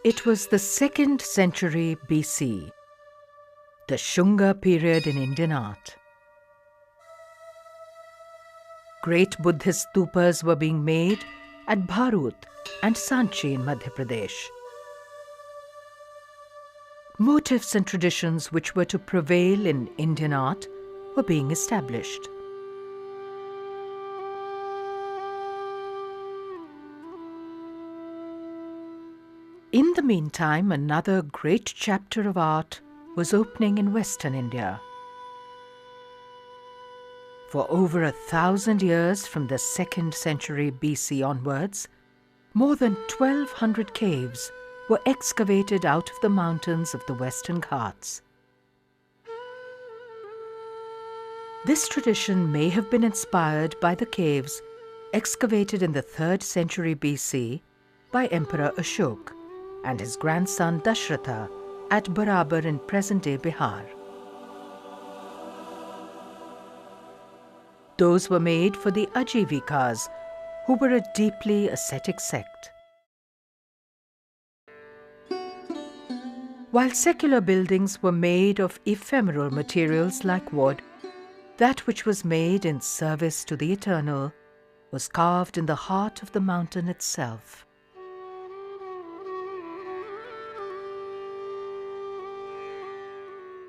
It was the 2nd century BC, the Shunga period in Indian art. Great Buddhist stupas were being made at Bharut and Sanchi in Madhya Pradesh. Motifs and traditions which were to prevail in Indian art were being established. In the meantime, another great chapter of art was opening in Western India. For over 1,000 years from the 2nd century BC onwards, more than 1,200 caves were excavated out of the mountains of the Western Ghats. This tradition may have been inspired by the caves excavated in the 3rd century BC by Emperor Ashoka and his grandson Dashratha at Barabar in present-day Bihar. Those were made for the Ajivikas, who were a deeply ascetic sect. While secular buildings were made of ephemeral materials like wood, that which was made in service to the eternal was carved in the heart of the mountain itself.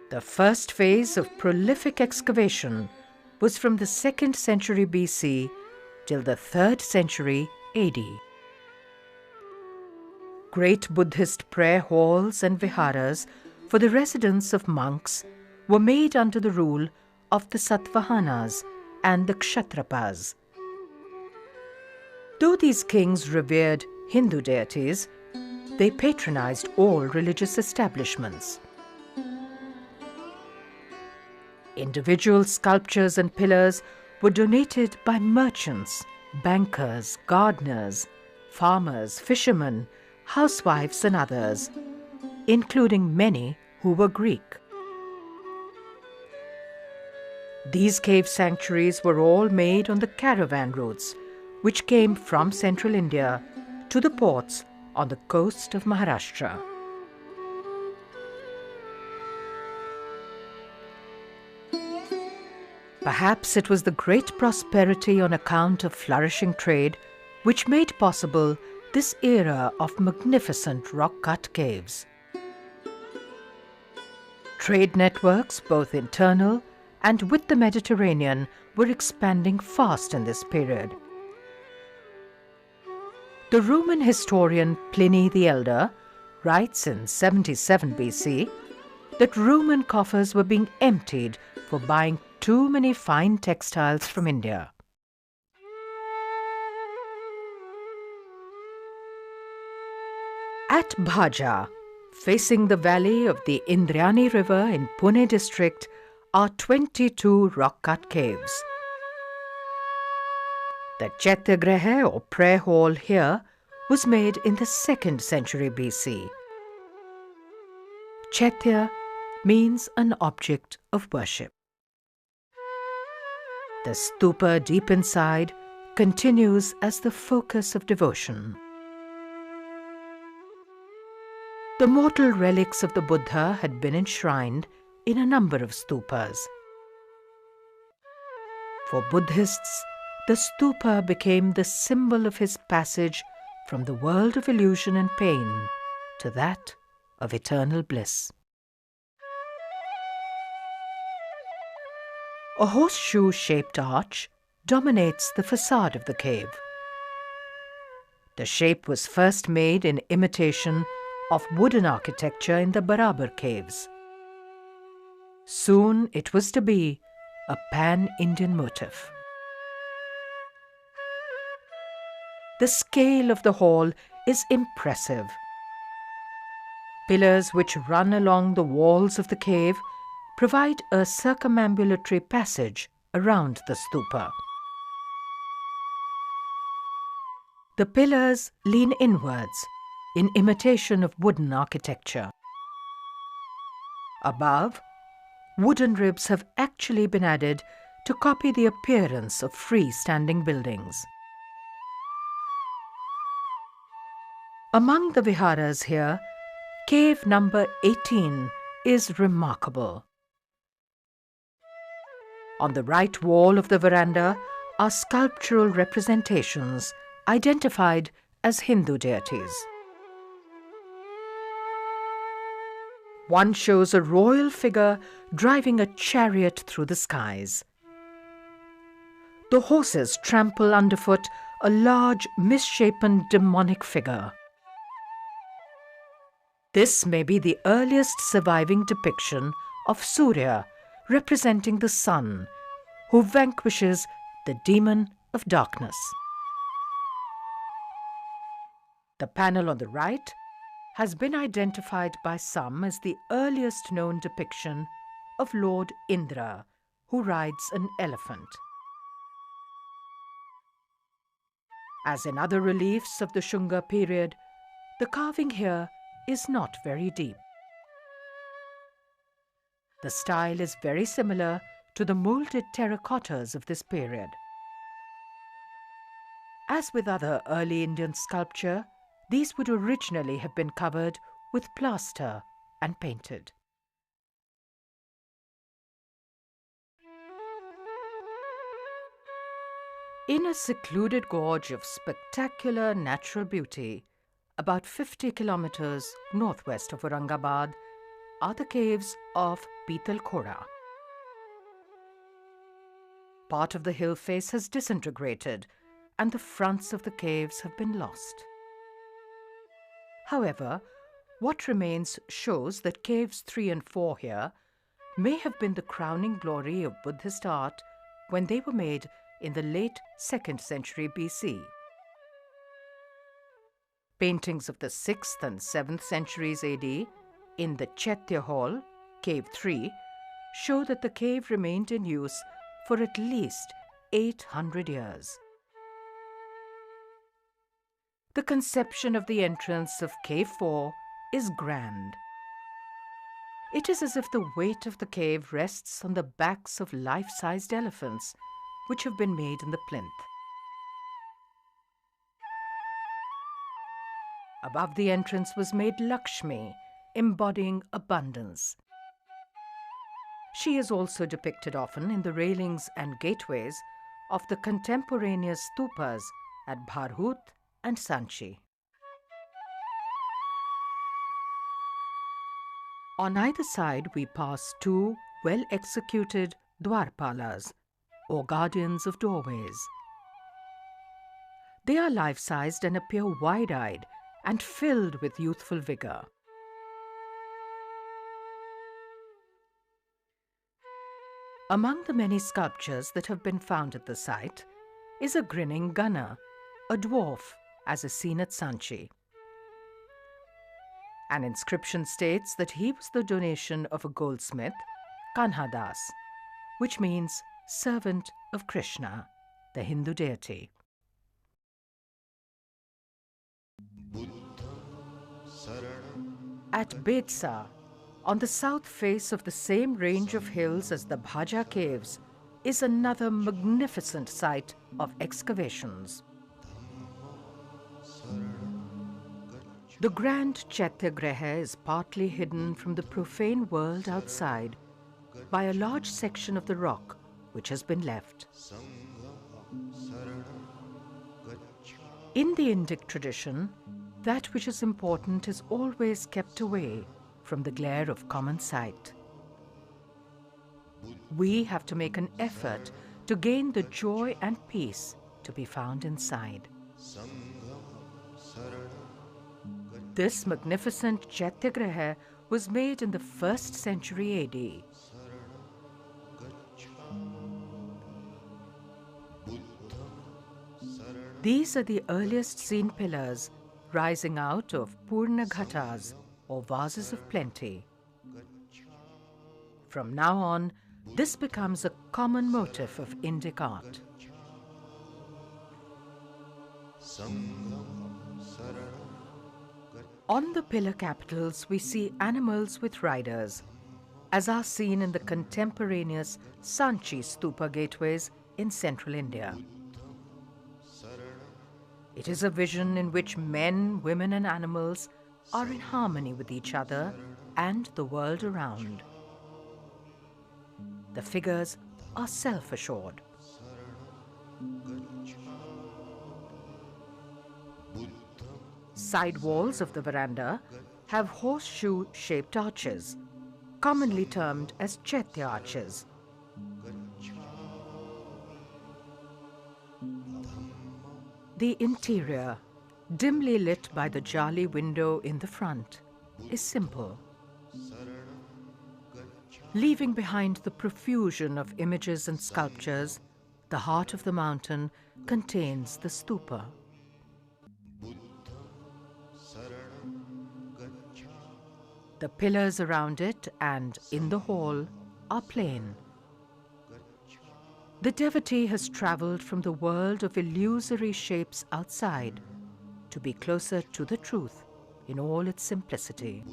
The first phase of prolific excavation was from the 2nd century BC till the 3rd century AD. Great Buddhist prayer halls and viharas for the residence of monks were made under the rule of the Satvahanas and the Kshatrapas. Though these kings revered Hindu deities, they patronized all religious establishments. Individual sculptures and pillars were donated by merchants, bankers, gardeners, farmers, fishermen, housewives and others, including many who were Greek. These cave sanctuaries were all made on the caravan routes which came from central India to the ports on the coast of Maharashtra. Perhaps it was the great prosperity on account of flourishing trade which made possible this era of magnificent rock-cut caves. Trade networks, both internal and with the Mediterranean, were expanding fast in this period. The Roman historian Pliny the Elder writes in 77 BC that Roman coffers were being emptied for buying too many fine textiles from India. At Bhaja, facing the valley of the Indrayani River in Pune district, are 22 rock-cut caves. The Chaityagraha or prayer hall here was made in the 2nd century BC. Chaitya means an object of worship. The stupa deep inside continues as the focus of devotion. The mortal relics of the Buddha had been enshrined in a number of stupas. For Buddhists, the stupa became the symbol of his passage from the world of illusion and pain to that of eternal bliss. A horseshoe-shaped arch dominates the facade of the cave. The shape was first made in imitation of wooden architecture in the Barabar caves. Soon it was to be a pan-Indian motif. The scale of the hall is impressive. Pillars which run along the walls of the cave provide a circumambulatory passage around the stupa. The pillars lean inwards in imitation of wooden architecture. Above, wooden ribs have actually been added to copy the appearance of free-standing buildings. Among the viharas here, cave number 18 is remarkable. On the right wall of the veranda are sculptural representations identified as Hindu deities. One shows a royal figure driving a chariot through the skies. The horses trample underfoot a large, misshapen demonic figure. This may be the earliest surviving depiction of Surya, representing the sun, who vanquishes the demon of darkness. The panel on the right has been identified by some as the earliest known depiction of Lord Indra, who rides an elephant. As in other reliefs of the Shunga period, the carving here is not very deep. The style is very similar to the moulded terracottas of this period. As with other early Indian sculpture, these would originally have been covered with plaster and painted. In a secluded gorge of spectacular natural beauty, about 50 kilometers northwest of Aurangabad, are the caves of Pitalkhora. Part of the hill face has disintegrated and the fronts of the caves have been lost. However, what remains shows that caves 3 and 4 here may have been the crowning glory of Buddhist art when they were made in the late 2nd century BC. Paintings of the 6th and 7th centuries AD in the Chaitya Hall, Cave 3, show that the cave remained in use for at least 800 years. The conception of the entrance of Cave 4 is grand. It is as if the weight of the cave rests on the backs of life-sized elephants, which have been made in the plinth. Above the entrance was made Lakshmi, embodying abundance. She is also depicted often in the railings and gateways of the contemporaneous stupas at Bharhut and Sanchi. On either side we pass 2 well-executed dwarpalas, or guardians of doorways. They are life-sized and appear wide-eyed and filled with youthful vigor. Among the many sculptures that have been found at the site is a grinning gunner, a dwarf, as is seen at Sanchi. An inscription states that he was the donation of a goldsmith, Kanhadas, which means servant of Krishna, the Hindu deity. At Betsa, on the south face of the same range of hills as the Bhaja caves, is another magnificent site of excavations. The grand Chaitya is partly hidden from the profane world outside by a large section of the rock which has been left. In the Indic tradition, that which is important is always kept away from the glare of common sight. We have to make an effort to gain the joy and peace to be found inside. This magnificent Chaitya was made in the 1st century AD. These are the earliest seen pillars rising out of Purna Ghatas, or vases of plenty. From now on, this becomes a common motif of Indic art. On the pillar capitals, we see animals with riders, as are seen in the contemporaneous Sanchi stupa gateways in central India. It is a vision in which men, women and animals are in harmony with each other and the world around. The figures are self-assured. Side walls of the veranda have horseshoe-shaped arches, commonly termed as chaitya arches. The interior, dimly lit by the jali window in the front, is simple. Leaving behind the profusion of images and sculptures, the heart of the mountain contains the stupa. The pillars around it and in the hall are plain. The devotee has traveled from the world of illusory shapes outside to be closer to the truth in all its simplicity.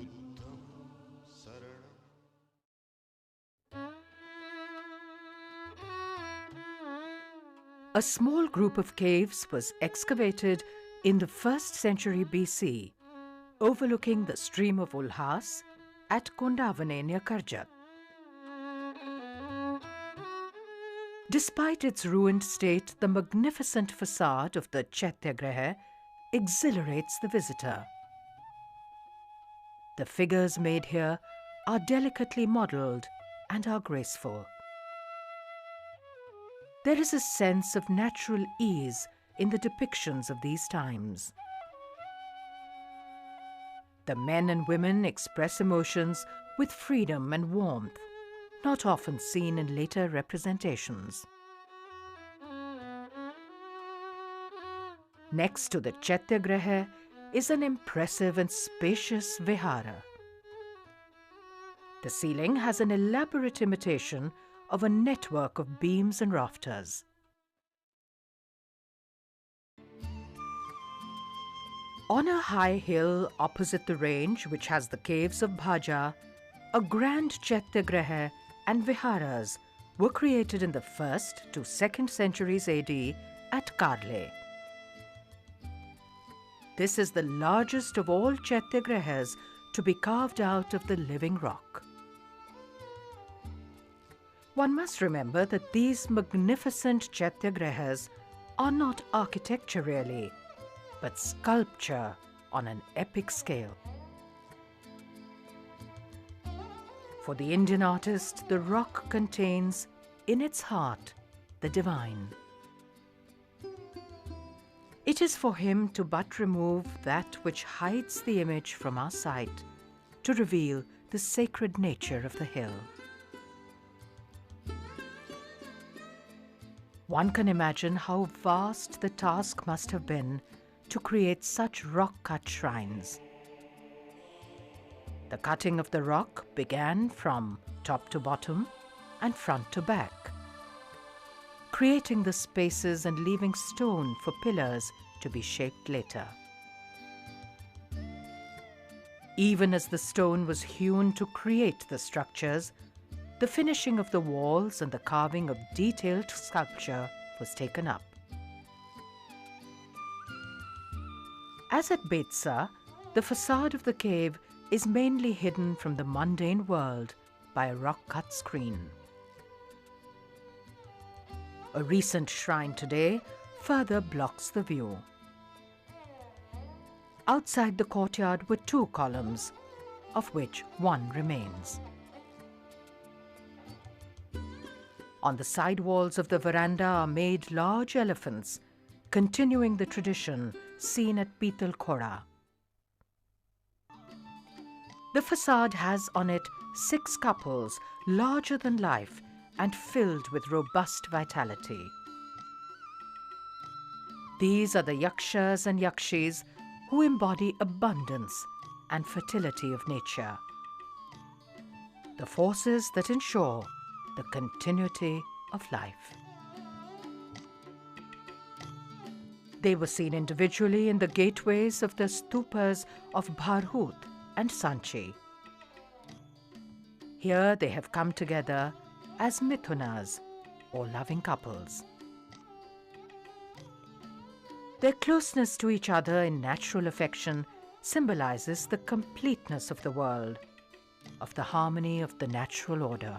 A small group of caves was excavated in the 1st century BC, overlooking the stream of Ulhas at Kondavane near Karjat. Despite its ruined state, the magnificent facade of the Chaityagraha exhilarates the visitor. The figures made here are delicately modelled and are graceful. There is a sense of natural ease in the depictions of these times. The men and women express emotions with freedom and warmth, not often seen in later representations. Next to the Chaityagraha is an impressive and spacious vihara. The ceiling has an elaborate imitation of a network of beams and rafters. On a high hill opposite the range, which has the caves of Bhaja, a grand Chaityagraha and viharas were created in the 1st to 2nd centuries AD at Karle. This is the largest of all Chaityagrahas to be carved out of the living rock. One must remember that these magnificent Chaityagrahas are not architecture really, but sculpture on an epic scale. For the Indian artist, the rock contains, in its heart, the divine. It is for him to but remove that which hides the image from our sight, to reveal the sacred nature of the hill. One can imagine how vast the task must have been to create such rock-cut shrines. The cutting of the rock began from top to bottom and front to back, creating the spaces and leaving stone for pillars to be shaped later. Even as the stone was hewn to create the structures, the finishing of the walls and the carving of detailed sculpture was taken up. As at Betsa, the facade of the cave is mainly hidden from the mundane world by a rock-cut screen. A recent shrine today further blocks the view. Outside the courtyard were 2 columns, of which one remains. On the side walls of the veranda are made large elephants, continuing the tradition seen at Pital Khora. The facade has on it 6 couples larger than life and filled with robust vitality. These are the yakshas and yakshis who embody abundance and fertility of nature, the forces that ensure the continuity of life. They were seen individually in the gateways of the stupas of Bharhut and Sanchi. Here they have come together as mithunas, or loving couples. Their closeness to each other in natural affection symbolizes the completeness of the world, of the harmony of the natural order.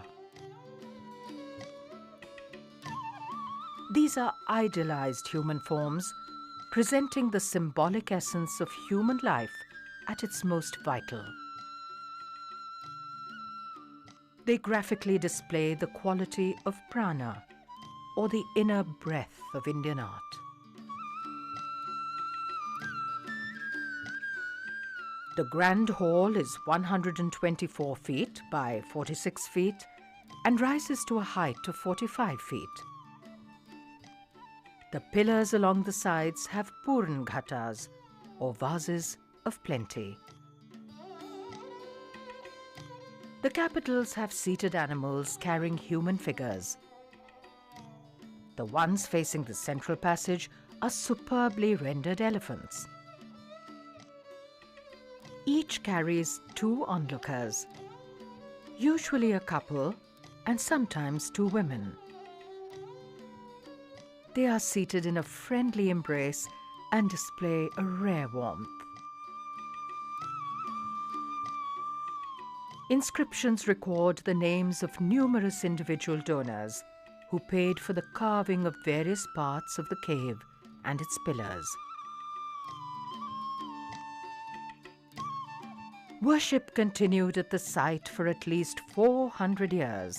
These are idealized human forms, presenting the symbolic essence of human life at its most vital. They graphically display the quality of prana, or the inner breath of Indian art. The grand hall is 124 feet by 46 feet and rises to a height of 45 feet. The pillars along the sides have Purn ghatas, or vases of plenty. The capitals have seated animals carrying human figures. The ones facing the central passage are superbly rendered elephants. Each carries 2 onlookers, usually a couple and sometimes 2 women. They are seated in a friendly embrace and display a rare warmth. Inscriptions record the names of numerous individual donors who paid for the carving of various parts of the cave and its pillars. Worship continued at the site for at least 400 years,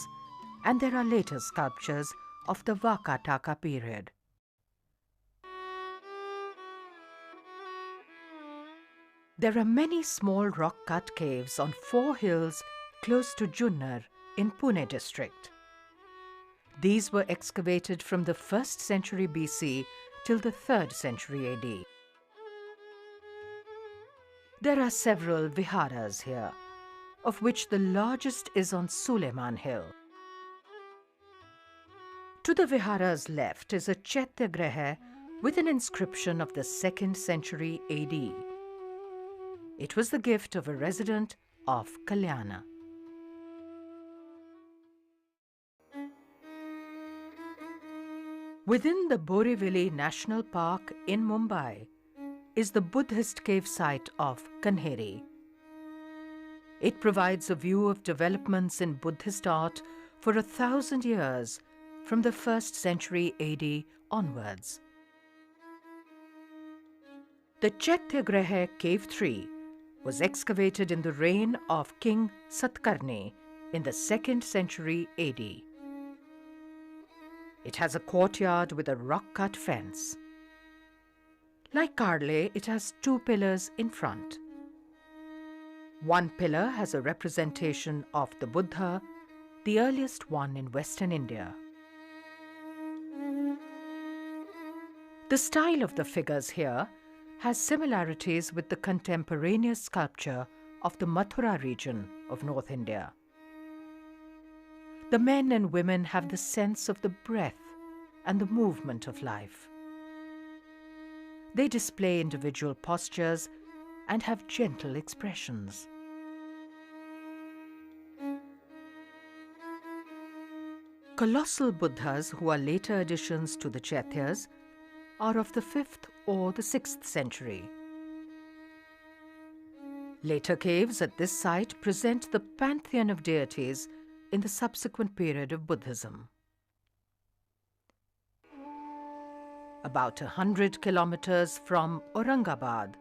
and there are later sculptures of the Vakataka period. There are many small rock-cut caves on 4 hills close to Junnar in Pune district. These were excavated from the 1st century BC till the 3rd century AD. There are several viharas here, of which the largest is on Suleiman Hill. To the vihara's left is a Chaityagraha with an inscription of the 2nd century AD. It was the gift of a resident of Kalyana. Within the Borivali National Park in Mumbai is the Buddhist cave site of Kanheri. It provides a view of developments in Buddhist art for 1,000 years from the 1st century AD onwards. The Chaityagraha Cave 3 was excavated in the reign of King Satkarni in the 2nd century AD. It has a courtyard with a rock-cut fence. Like Karle, it has 2 pillars in front. One pillar has a representation of the Buddha, the earliest one in Western India. The style of the figures here has similarities with the contemporaneous sculpture of the Mathura region of North India. The men and women have the sense of the breath and the movement of life. They display individual postures and have gentle expressions. Colossal Buddhas, who are later additions to the Chaityas, are of the 5th or the 6th century. Later caves at this site present the pantheon of deities in the subsequent period of Buddhism. About 100 kilometers from Aurangabad,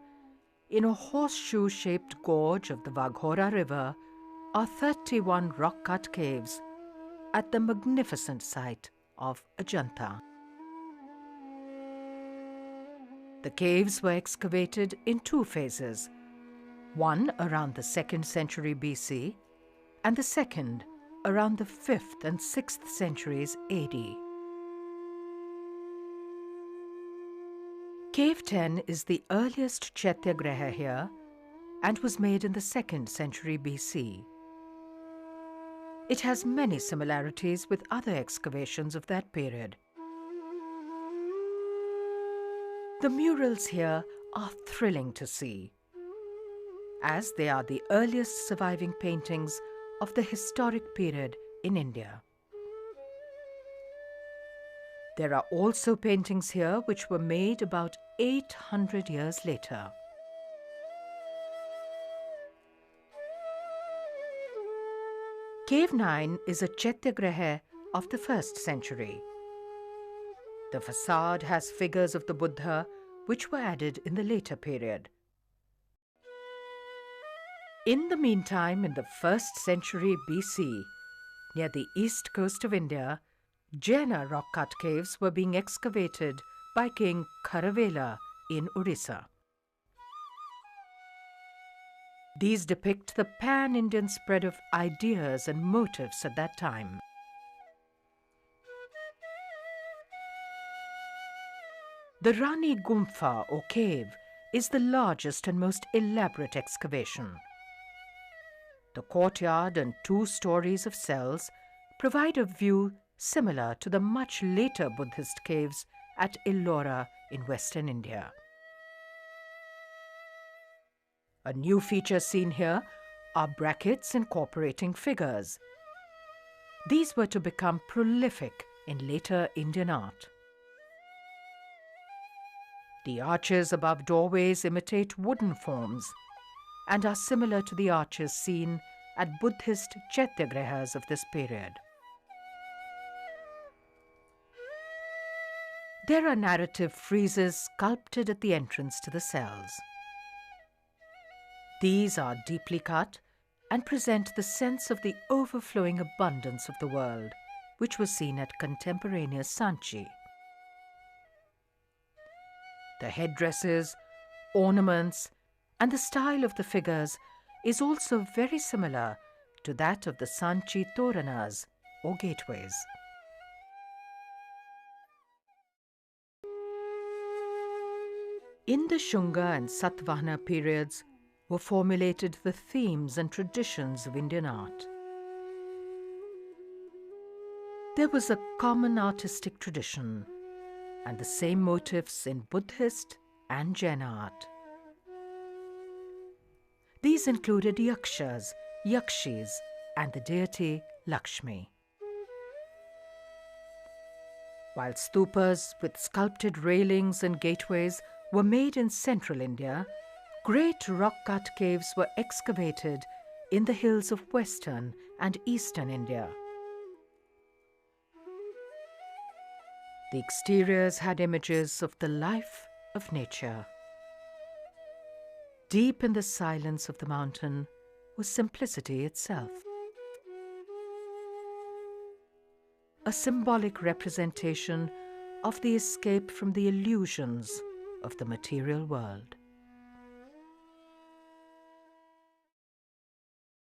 in a horseshoe-shaped gorge of the Vaghora River, are 31 rock-cut caves at the magnificent site of Ajanta. The caves were excavated in 2 phases, one around the 2nd century BC and the second around the 5th and 6th centuries AD. Cave 10 is the earliest Chaityagraha here and was made in the 2nd century BC. It has many similarities with other excavations of that period. The murals here are thrilling to see, as they are the earliest surviving paintings of the historic period in India. There are also paintings here which were made about 800 years later. Cave 9 is a Chaityagraha of the 1st century. The facade has figures of the Buddha which were added in the later period. In the meantime, in the 1st century BC, near the east coast of India, Jaina rock-cut caves were being excavated by King Kharavela in Orissa. These depict the pan-Indian spread of ideas and motifs at that time. The Rani Gumpha or cave is the largest and most elaborate excavation. The courtyard and 2 stories of cells provide a view similar to the much later Buddhist caves at Ellora in western India. A new feature seen here are brackets incorporating figures. These were to become prolific in later Indian art. The arches above doorways imitate wooden forms and are similar to the arches seen at Buddhist Chaityagrahas of this period. There are narrative friezes sculpted at the entrance to the cells. These are deeply cut and present the sense of the overflowing abundance of the world, which was seen at contemporaneous Sanchi. The headdresses, ornaments, and the style of the figures is also very similar to that of the Sanchi Toranas or gateways. In the Shunga and Satvahana periods were formulated the themes and traditions of Indian art. There was a common artistic tradition and the same motifs in Buddhist and Jaina art. These included yakshas, yakshis, and the deity Lakshmi. While stupas with sculpted railings and gateways were made in central India, great rock-cut caves were excavated in the hills of western and eastern India. The exteriors had images of the life of nature. Deep in the silence of the mountain was simplicity itself. A symbolic representation of the escape from the illusions of the material world.